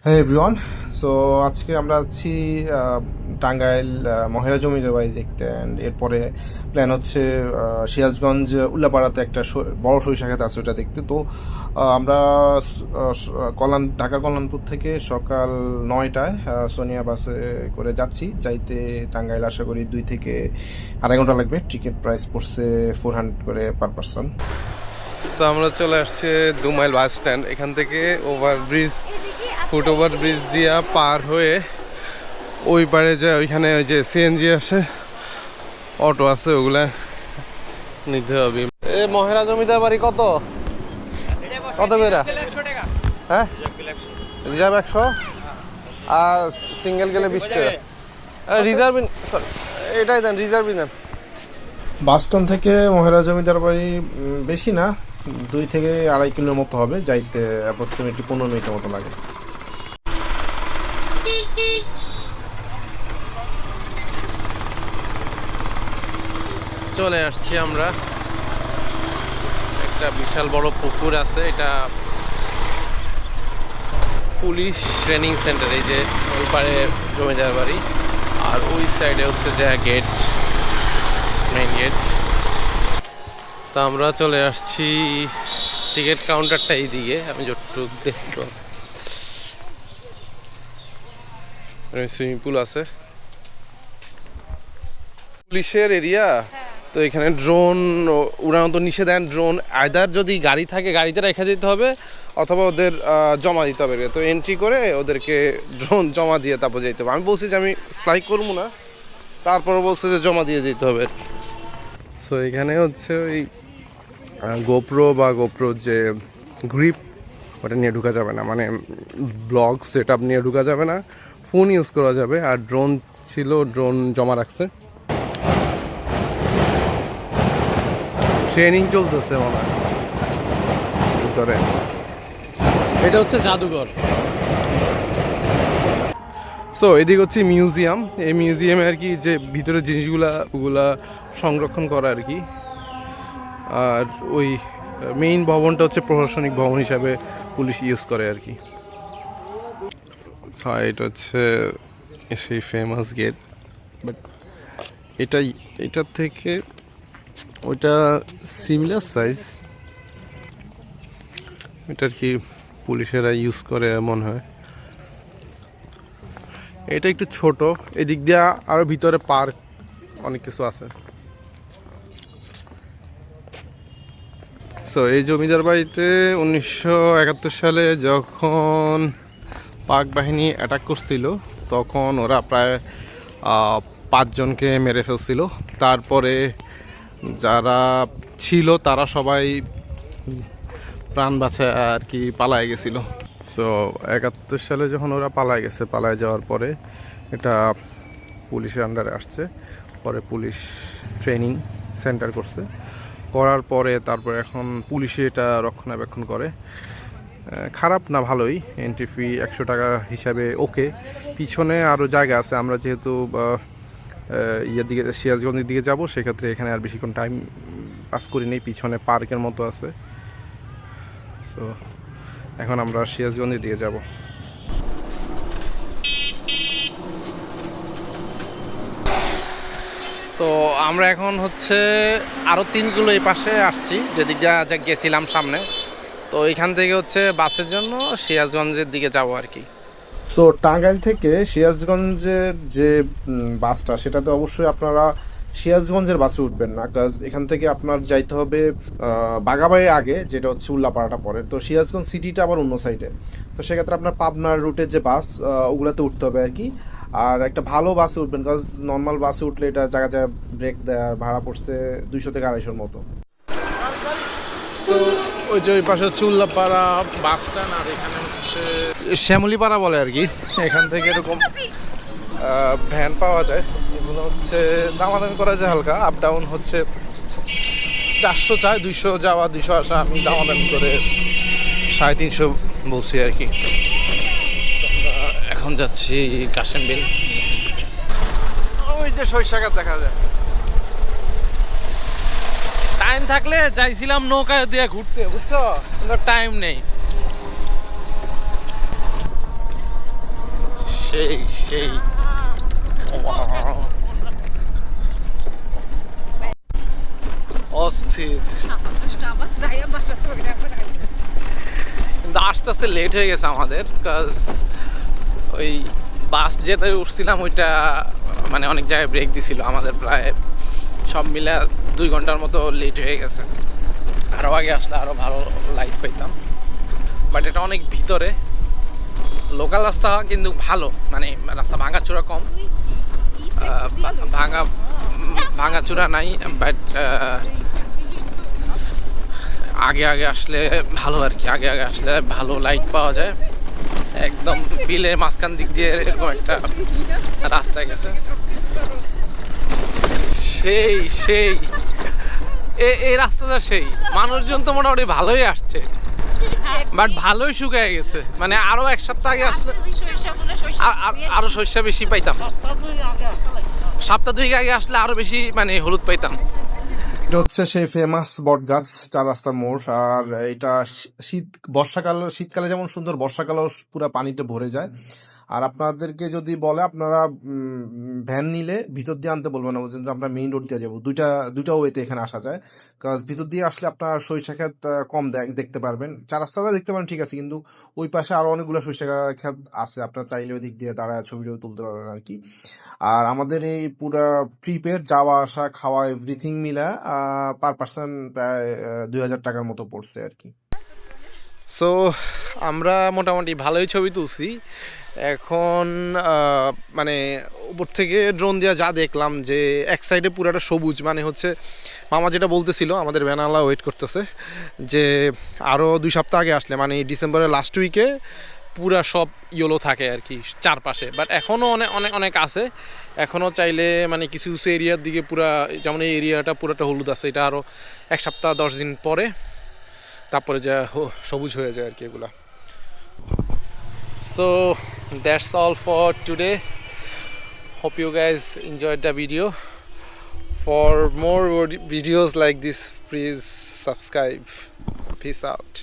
হ্যাঁ everyone. So আজকে আমরা আছি টাঙ্গাইল মহেরা জমিদার বাড়ি দেখতে, অ্যান্ড এরপরে প্ল্যান হচ্ছে সিরাজগঞ্জ উল্লাপাড়াতে একটা বড় সরিষা ক্ষেত আছে ওটা দেখতে। তো আমরা ঢাকার কল্যাণপুর থেকে সকাল 9টায় সোনিয়া বাসে করে যাইতে টাঙ্গাইল আশা করি 2 থেকে 2.5 ঘন্টা লাগবে। টিকিট প্রাইস পড়ছে 400 করে পার পারসন। সো আমরা চলে আসছি 2 মাইল বাস স্ট্যান্ড। এখান থেকে ওভারব্রিজ ফুট ওভারব্রিজ দিয়া পার হয়ে ওই পারে যে ওইখানে ওই যে সিএনজি আসে, অটো আছে, ওগুলা নিতে হবে। এ মহেরা জমিদার বাড়ি কত কত করে? হ্যাঁ, রিজার্ভ 100 আর সিঙ্গেল গেলে 20 টাকা। রিজার্ভ সরি, এটাই দেন, রিজার্ভই দেন। বাস স্ট্যান্ড থেকে মহেরা জমিদার বাড়ি বেশি না, 2 থেকে 2.5 কিলোর মতো হবে, যাইতে অ্যাপ্রক্সিমেটলি 15 মিনিটের মতো লাগে। চলে আসছি আমরা, একটা বিশাল বড় পুকুর আছে, এটা পুলিশ ট্রেনিং সেন্টার। এই যে ওই পারে জমিদার বাড়ি আর ওই সাইডে হচ্ছে যে গেট, মেইন গেট। তা আমরা চলে আসছি, টিকিট কাউন্টারটা এইদিকে, আমি যতটুকু দেখব। সুইমিং পুল আছে, পুলিশের এরিয়া। তো এখানে ড্রোন উড়ানো তো নিষেধ। ড্রোন আইদার যদি গাড়ি থাকে গাড়িতে রেখে যেতে হবে, অথবা ওদের জমা দিতে হবে। তো এন্ট্রি করে ওদেরকে ড্রোন জমা দিয়ে তারপর যেতে হবে। আমি বলছি যে আমি ফ্লাই করবো না, তারপরে বলছে যে জমা দিয়ে যেতে হবে। সো এখানে হচ্ছে ওই গোপ্রো বা গোপ্রো যে গ্রিপ, ওটা নিয়ে ঢুকা যাবে না, মানে ব্লগ সেট আপ নিয়ে ঢুকা যাবে না, ফোন ইউজ করা যাবে। আর ড্রোন ছিল, ড্রোন জমা রাখছে। ট্রেনিং চলতেছে মনে হয় ভিতরে। এটা হচ্ছে জাদুঘর। সো এদিকে হচ্ছে মিউজিয়াম। এই মিউজিয়ামে আর কি যে ভিতরে জিনিসগুলা ওগুলা সংরক্ষণ করা আর কি। আর ওই মেইন ভবনটা হচ্ছে প্রশাসনিক ভবন হিসাবে পুলিশ ইউজ করে আর কি। এটা হচ্ছে সেই ফেমাস গেট, বাট এটার থেকে ওইটা সিমিলার সাইজ। এটা আর কি পুলিশেরা ইউজ করে মনে হয়। এটা একটু ছোট, এদিক দিয়ে আরো ভিতরে পার্ক অনেক কিছু আছে। সো এই জমিদার বাড়িতে 1971 সালে যখন পাক বাহিনী অ্যাটাক করছিল, তখন ওরা প্রায় 5 জনকে মেরে ফেলছিল। তারপরে যারা ছিল তারা সবাই প্রাণ বাঁচায় আর কি পালায় গেছিল। সো 71 সালে যখন ওরা পালায় যাওয়ার পরে এটা পুলিশের আন্ডারে আসছে। পরে পুলিশ ট্রেনিং সেন্টার করছে, করার পরে তারপরে এখন পুলিশে এটা রক্ষণাবেক্ষণ করে। খারাপ না, ভালোই। এন্ট্রি ফি 100 টাকা হিসাবে ওকে। পিছনে আরও জায়গা আছে, আমরা যেহেতু ইয়ের দিকে সিরাজগঞ্জের দিকে যাব, সেক্ষেত্রে এখানে আর বেশিক্ষণ টাইম পাস করি নেই। পিছনে পার্কের মতো আছে। সো এখন আমরা সিরাজগঞ্জের দিকে যাব। তো আমরা এখন হচ্ছে আরও 3 কিলো এই পাশে আসছি, যেদিক যা গেছিলাম সামনে। তো এখান থেকে হচ্ছে বাসের জন্য সিরাজগঞ্জের দিকে যাব আর কি। সো টাঙ্গাইল থেকে সিরাজগঞ্জের যে বাসটা, সেটাতে অবশ্যই আপনারা সিরাজগঞ্জের বাসে উঠবেন না, কাজ এখান থেকে আপনার যাইতে হবে বাগাবাড়ির আগে, যেটা হচ্ছে উল্লাপাড়াটা পড়ে। তো সিরাজগঞ্জ সিটিটা আবার অন্য সাইডে। তো সেক্ষেত্রে আপনার পাবনার রুটের যে বাস, ওগুলাতে উঠতে হবে আর কি। আর একটা ভালো বাসে উঠবেন, কাজ নর্মাল বাসে উঠলে এটা জায়গা জায়গায় ব্রেক দেয়, আর ভাড়া পড়ছে 200 থেকে 250-র মতো। তো ওই যে ওই পাশে হচ্ছে উল্লাপাড়া বাস স্ট্যান্ড, আর এখানে হচ্ছে শ্যামলীপাড়া বলে আর কি। এখান থেকে এরকম ভ্যান পাওয়া যায়, এগুলো হচ্ছে দামাদামি করা যায় হালকা। আপ ডাউন হচ্ছে 400 চায়, 200 যাওয়া 200 আসা। আমি দামাদামি করে 350 বলছি আর কি। এখন যাচ্ছি কাশেম বিল। ওই যে সরিষা গাছ দেখা যায়। টাইম থাকলে যাইছিলাম নৌকা দিয়ে ঘুরতে, বুঝছো, কিন্তু টাইম নেই। সেই সেই Wow. অস্থির, কিন্তু আস্তে আস্তে লেট হয়ে গেছে আমাদের, কাজ ওই বাস যেতে উঠছিলাম ওইটা মানে অনেক জায়গায় ব্রেক দিছিল, আমাদের প্রায় সব মিলে 2 ঘন্টার মতো লেট হয়ে গেছে। আরও আগে আসলে আরও ভালো লাইট পেতাম, বাট এটা অনেক ভিতরে। লোকাল রাস্তা কিন্তু ভালো, মানে রাস্তা ভাঙাচোরা কম, ভাঙাচোরা নাই, বাট আগে আগে আসলে ভালো আর কি, আগে আগে আসলে ভালো লাইট পাওয়া যায়। একদম বিলের মাঝখান দিক দিয়ে এরকম একটা রাস্তা গেছে, সেই সেই এই রাস্তাটা সেই। মানুষজন তো মোটামুটি ভালোই আসছে, বাট ভালোই শুকিয়ে গেছে, মানে আরো 1 সপ্তাহ আগে আসলে আরো সরিষা বেশি পাইতাম, সপ্তাহ 2 আগে আসলে আরো বেশি মানে হলুদ পাইতাম। এটা হচ্ছে সেই ফেমাস বট গাছ 4 রাস্তার মোড়। আর এটা শীতকালে যেমন সুন্দর, বর্ষাকালেও পুরো পানিতে ভরে যায়। আর আপনাদেরকে যদি বলে আপনারা ভ্যান নিলে ভিতর দিয়ে আনতে বলবেন না, বলছেন যে আমরা মেইন রোড দিয়ে যাবো। দুইটা ওয়েতে এখানে আসা যায়, কারণ ভিতর দিয়ে আসলে আপনার সরিষা ক্ষেত কম দেখতে পারবেন। 4 রাস্তাটা দেখতে পারেন ঠিক আছে, কিন্তু ওই পাশে আরো অনেকগুলো সরিষা ক্ষেত আছে, আপনারা চাইলে ওই দিক দিয়ে দাঁড়ায় ছবি তুলতে পারবেন আর কি। আর আমাদের এই পুরা ট্রিপের যাওয়া আসা খাওয়া এভরিথিং মিলা পার পার্সন প্রায় 2000 টাকার মতো পড়ছে আর কি। সো আমরা মোটামুটি ভালোই ছবি তুলছি। এখন মানে উপর থেকে ড্রোন দিয়ে যা দেখলাম যে এক সাইডে পুরাটা সবুজ, মানে হচ্ছে মামা যেটা বলতেছিল, আমাদের ভ্যানালা ওয়েট করতেছে যে আরও 2 সপ্তাহ আগে আসলে মানে ডিসেম্বরের লাস্ট উইকে পুরা সব ইয়েলো থাকে আর কি চারপাশে, বাট এখনও অনেক অনেক অনেক আছে। এখনও চাইলে মানে কিছু কিছু এরিয়ার দিকে পুরা, যেমন এই এরিয়াটা পুরাটা হলুদ আছে, এটা আরও 1 সপ্তাহ 10 দিন পরে তারপরে যা সবুজ হয়ে যায় আর কি এগুলা। So that's all for today. Hope you guys enjoyed the video. For more videos like this, please subscribe. Peace out.